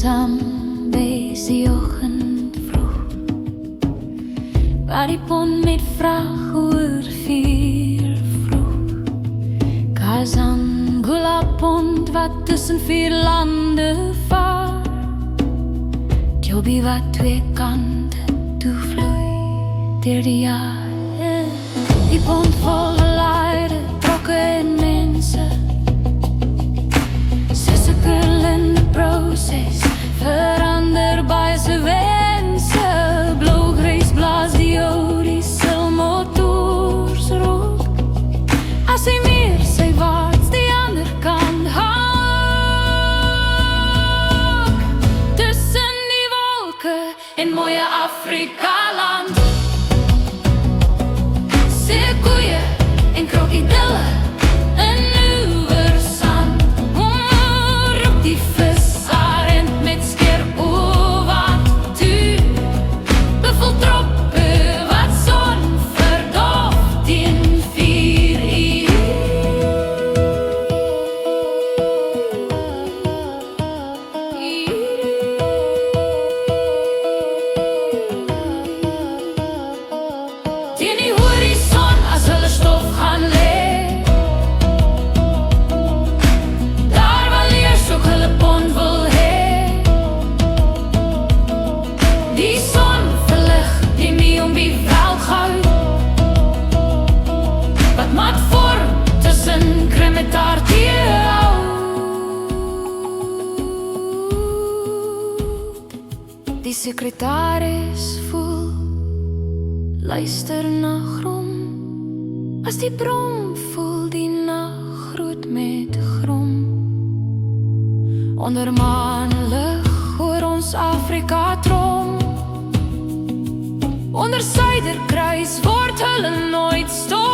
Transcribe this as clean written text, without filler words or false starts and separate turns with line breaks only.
eensaam wees die oggend vroeg, waar die pond met vraag oor vier vroeg. Kazangula pond wat tussen vier lande vaar, Jobi wat twee kante toevloei deur die jare. Die pond vol geleide, trokke en mense, soos 'n kurlende proses, verander baie se wense. Blauwgrijs blaas die ou diesel motors rook, as hy meer sy waarts die ander kant haak. Tussen die wolke in mooie Afrika land, seekoeie en krokodille in oeversand. Roep die visarend met skeer oorwaart toe, buffeltroppe wat son verdof teen 4 uur. Teen die horison as hulle stof gaan lê, daar waar leers ook hulle pond wil hê. Die son verlig die Miombi veldgoud, wat mat vorm tussen kremetaartie hou. Die sekretaris voel, luister na grom, as die brom voel die nagroet met grom. Onder maanlig hoor ons Afrika trom, onder Suiderkruis word hulle nooit stom.